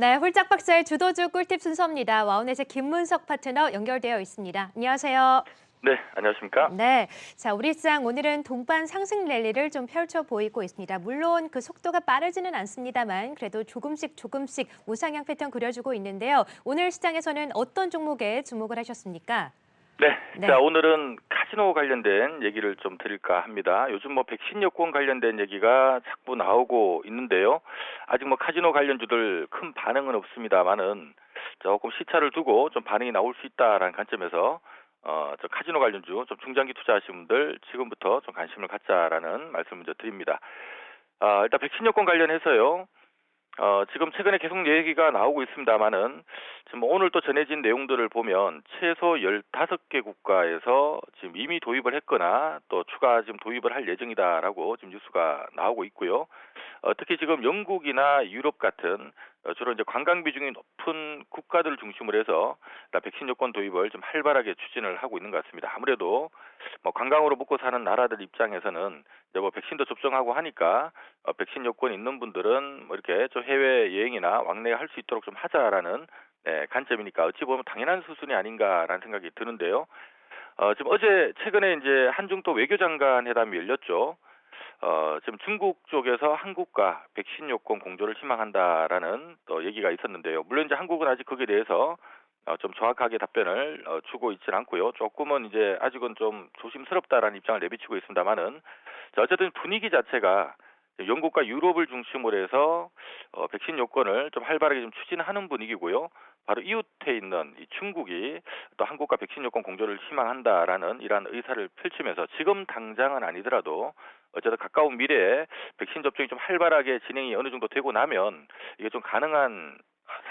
네, 홀짝 박사의 주도주 꿀팁 순서입니다. 와우넷의 김문석 파트너 연결되어 있습니다. 안녕하세요. 네, 안녕하십니까? 네, 자, 우리 시장 오늘은 동반 상승 랠리를 좀 펼쳐 보이고 있습니다. 물론 그 속도가 빠르지는 않습니다만 그래도 조금씩 우상향 패턴 그려주고 있는데요. 오늘 시장에서는 어떤 종목에 주목을 하셨습니까? 네, 자 네. 오늘은 카지노 관련된 얘기를 좀 드릴까 합니다. 요즘 뭐 백신 여권 관련된 얘기가 자꾸 나오고 있는데요. 아직 뭐 카지노 관련주들 큰 반응은 없습니다만은 조금 시차를 두고 좀 반응이 나올 수 있다라는 관점에서 저 카지노 관련주 좀 중장기 투자하시는 분들 지금부터 좀 관심을 갖자라는 말씀을 먼저 드립니다. 일단 백신 여권 관련해서요. 지금 최근에 계속 얘기가 나오고 있습니다만은 지금 오늘 또 전해진 내용들을 보면 최소 15개 국가에서 지금 이미 도입을 했거나 또 추가 지금 도입을 할 예정이다라고 지금 뉴스가 나오고 있고요. 특히 지금 영국이나 유럽 같은 주로 이제 관광 비중이 높은 국가들을 중심으로 해서 백신 여권 도입을 좀 활발하게 추진을 하고 있는 것 같습니다. 아무래도 뭐 관광으로 먹고 사는 나라들 입장에서는 이제 뭐 백신도 접종하고 하니까 백신 여권 있는 분들은 뭐 이렇게 좀 해외 여행이나 왕래할 수 있도록 좀 하자라는 관점이니까 어찌 보면 당연한 수순이 아닌가라는 생각이 드는데요. 지금 어제 최근에 이제 한중 또 외교장관 회담이 열렸죠. 지금 중국 쪽에서 한국과 백신 요건 공조를 희망한다라는 또 얘기가 있었는데요. 물론 이제 한국은 아직 거기에 대해서 좀 정확하게 답변을 주고 있지는 않고요. 조금은 이제 아직은 좀 조심스럽다라는 입장을 내비치고 있습니다만은 어쨌든 분위기 자체가 영국과 유럽을 중심으로 해서 백신 요건을 좀 활발하게 좀 추진하는 분위기고요. 바로 이웃에 있는 이 중국이 또 한국과 백신 요건 공조를 희망한다라는 이러한 의사를 펼치면서 지금 당장은 아니더라도 어쨌든 가까운 미래에 백신 접종이 좀 활발하게 진행이 어느 정도 되고 나면 이게 좀 가능한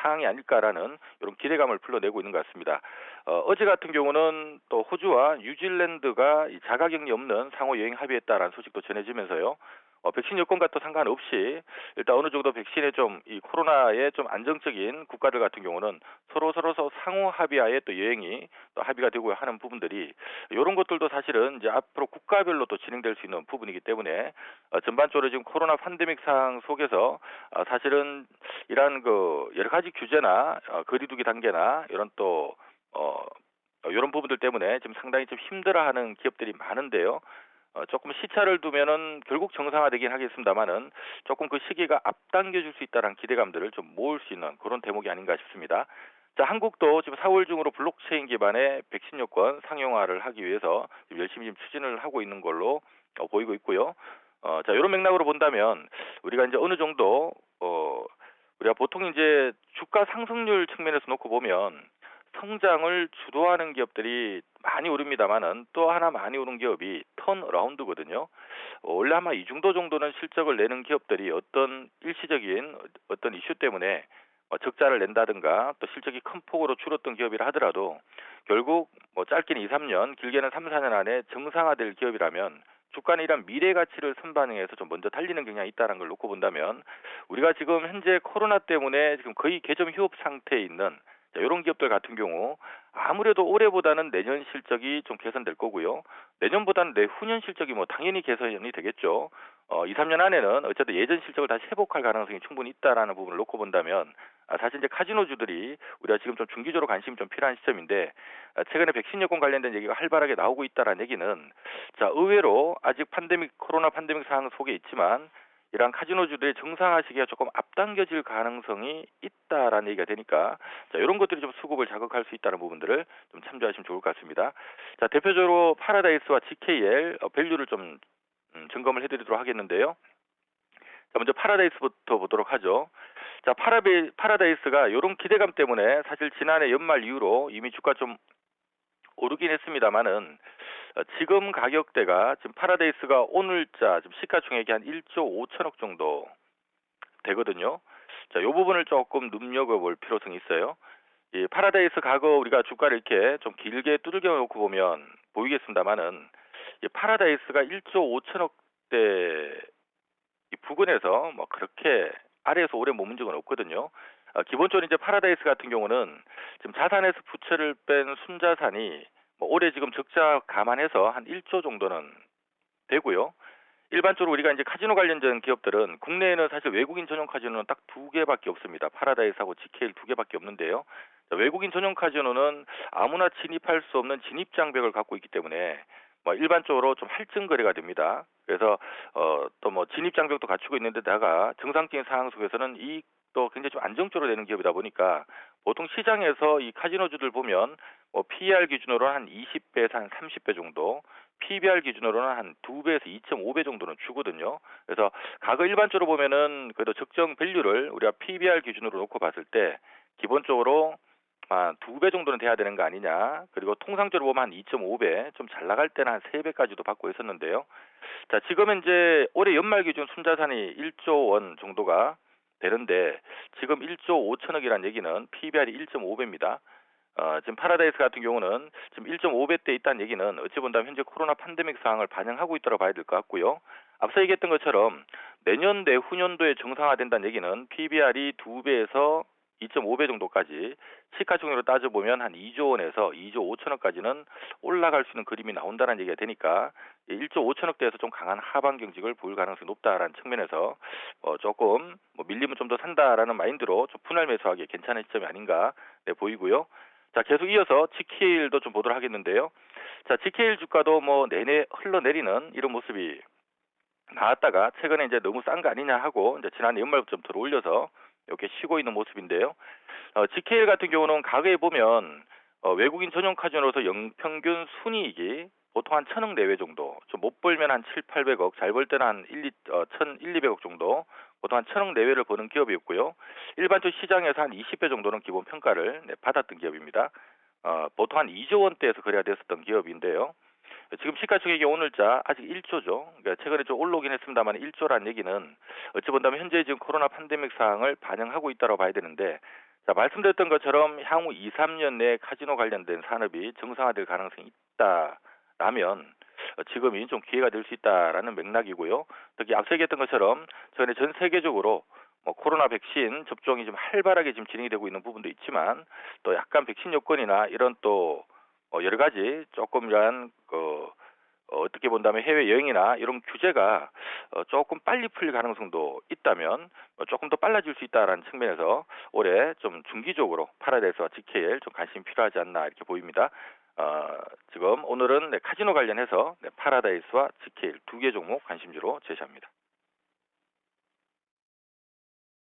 상황이 아닐까라는 이런 기대감을 불러내고 있는 것 같습니다. 어제 같은 경우는 또 호주와 뉴질랜드가 이 자가격리 없는 상호 여행 합의했다라는 소식도 전해지면서요. 백신 여건과 또 상관없이 일단 어느 정도 백신에 좀 이 코로나에 좀 안정적인 국가들 같은 경우는 서로 상호 합의하에 또 여행이 또 합의가 되고 하는 부분들이 이런 것들도 사실은 이제 앞으로 국가별로 또 진행될 수 있는 부분이기 때문에 전반적으로 지금 코로나 팬데믹 상황 속에서 사실은 이러한 그 여러 가지 규제나 거리두기 단계나 이런 또 이런 부분들 때문에 지금 상당히 좀 힘들어하는 기업들이 많은데요. 조금 시차를 두면은 결국 정상화되긴 하겠습니다만은 조금 그 시기가 앞당겨 줄 수 있다는 기대감들을 좀 모을 수 있는 그런 대목이 아닌가 싶습니다. 자, 한국도 지금 4월 중으로 블록체인 기반의 백신 여권 상용화를 하기 위해서 지금 열심히 지금 추진을 하고 있는 걸로 보이고 있고요. 자, 이런 맥락으로 본다면 우리가 이제 어느 정도 우리가 보통 이제 주가 상승률 측면에서 놓고 보면 성장을 주도하는 기업들이 많이 오릅니다만은 또 하나 많이 오른 기업이 턴어라운드거든요. 원래 아마 이 정도는 실적을 내는 기업들이 어떤 일시적인 어떤 이슈 때문에 적자를 낸다든가 또 실적이 큰 폭으로 줄었던 기업이라 하더라도 결국 뭐 짧게는 2, 3년, 길게는 3, 4년 안에 정상화될 기업이라면 주가는 이런 미래 가치를 선반영해서 좀 먼저 달리는 경향이 있다는 걸 놓고 본다면 우리가 지금 현재 코로나 때문에 지금 거의 개점 휴업 상태에 있는 이런 기업들 같은 경우 아무래도 올해보다는 내년 실적이 좀 개선될 거고요. 내년보다는 내후년 실적이 뭐 당연히 개선이 되겠죠. 2, 3년 안에는 어쨌든 예전 실적을 다시 회복할 가능성이 충분히 있다라는 부분을 놓고 본다면 사실 이제 카지노주들이 우리가 지금 좀 중기적으로 관심이 좀 필요한 시점인데 최근에 백신 여권 관련된 얘기가 활발하게 나오고 있다라는 얘기는 자 의외로 아직 코로나 팬데믹 상황 속에 있지만 이러한 카지노주들의 정상화 시기가 조금 앞당겨질 가능성이 있다라는 얘기가 되니까 자, 이런 것들이 좀 수급을 자극할 수 있다는 부분들을 좀 참조하시면 좋을 것 같습니다. 자, 대표적으로 파라다이스와 GKL 밸류를 좀 점검을 해드리도록 하겠는데요. 자, 먼저 파라다이스부터 보도록 하죠. 자, 파라다이스가 이런 기대감 때문에 사실 지난해 연말 이후로 이미 주가 좀 오르긴 했습니다만은 지금 가격대가 지금 파라다이스가 오늘자 지금 시가총액이 한 1조 5천억 정도 되거든요. 자, 이 부분을 조금 눈여겨볼 필요성이 있어요. 이 파라다이스 과거 우리가 주가를 이렇게 좀 길게 두들겨 놓고 보면 보이겠습니다만은 이 파라다이스가 1조 5천억대 이 부근에서 뭐 그렇게 아래에서 오래 머문 적은 없거든요. 기본적으로 이제 파라다이스 같은 경우는 지금 자산에서 부채를 뺀 순자산이 뭐 올해 지금 적자 감안해서 한 1조 정도는 되고요. 일반적으로 우리가 이제 카지노 관련된 기업들은 국내에는 사실 외국인 전용 카지노는 딱 두 개밖에 없습니다. 파라다이스하고 GKL 두 개밖에 없는데요. 자, 외국인 전용 카지노는 아무나 진입할 수 없는 진입 장벽을 갖고 있기 때문에 뭐 일반적으로 좀 할증 거래가 됩니다. 그래서 또 뭐 진입 장벽도 갖추고 있는데다가 정상적인 상황 속에서는 이익도 굉장히 좀 안정적으로 되는 기업이다 보니까 보통 시장에서 이 카지노주들 보면 뭐 PER 기준으로는 한 20배에서 한 30배 정도, PBR 기준으로는 한 2배에서 2.5배 정도는 주거든요. 그래서 과거 일반적으로 보면은 그래도 적정 밸류를 우리가 PBR 기준으로 놓고 봤을 때 기본적으로 한 2배 정도는 돼야 되는 거 아니냐. 그리고 통상적으로 보면 한 2.5배, 좀 잘 나갈 때는 한 3배까지도 받고 있었는데요. 자, 지금은 이제 올해 연말 기준 순자산이 1조 원 정도가 되는데 지금 1조 5천억이라는 얘기는 PBR이 1.5배입니다. 지금 파라다이스 같은 경우는 지금 1.5배대 있다는 얘기는 어찌 본다면 현재 코로나 팬데믹 상황을 반영하고 있다고 봐야 될 것 같고요. 앞서 얘기했던 것처럼 내년 내후년도에 정상화된다는 얘기는 PBR이 2배에서 2.5배 정도까지 시가총액으로 따져보면 한 2조 원에서 2조 5천억까지는 올라갈 수 있는 그림이 나온다는 얘기가 되니까 1조 5천억대에서 좀 강한 하방 경직을 보일 가능성이 높다라는 측면에서 조금 뭐 밀리면 좀 더 산다라는 마인드로 좀 분할 매수하기 괜찮은 시점이 아닌가 보이고요. 자, 계속 이어서 GKL도 좀 보도록 하겠는데요. 자, GKL 주가도 뭐 내내 흘러내리는 이런 모습이 나왔다가 최근에 이제 너무 싼 거 아니냐 하고 이제 지난해 연말부터 좀 들어 올려서 이렇게 쉬고 있는 모습인데요. GKL 같은 경우는 과거에 보면 외국인 전용 카지노로서 연평균 순이익이 보통 한 1,000억 내외 정도, 좀 못 벌면 한 7, 800억, 잘 벌 때는 한 200억 정도, 보통 한 1,000억 내외를 버는 기업이었고요. 일반적 시장에서 한 20배 정도는 기본 평가를 받았던 기업입니다. 보통 한 2조 원대에서 거래가 됐었던 기업인데요. 지금 시가총액이 오늘자 아직 1조죠. 그러니까 최근에 좀 올라오긴 했습니다만 1조라는 얘기는 어찌 본다면 현재 지금 코로나 팬데믹 상황을 반영하고 있다고 봐야 되는데, 자, 말씀드렸던 것처럼 향후 2, 3년 내에 카지노 관련된 산업이 정상화될 가능성이 있다라면 지금이 좀 기회가 될 수 있다라는 맥락이고요. 특히 앞서 얘기했던 것처럼 최근에 전 세계적으로 뭐 코로나 백신 접종이 좀 활발하게 지금 진행이 되고 있는 부분도 있지만 또 약간 백신 여건이나 이런 또 여러 가지 조금이란 어떻게 본다면 해외 여행이나 이런 규제가 조금 빨리 풀릴 가능성도 있다면 조금 더 빨라질 수 있다라는 측면에서 올해 좀 중기적으로 파라다이스와 GKL 좀 관심이 필요하지 않나 이렇게 보입니다. 지금 오늘은 카지노 관련해서 파라다이스와 GKL 두 개 종목 관심주로 제시합니다.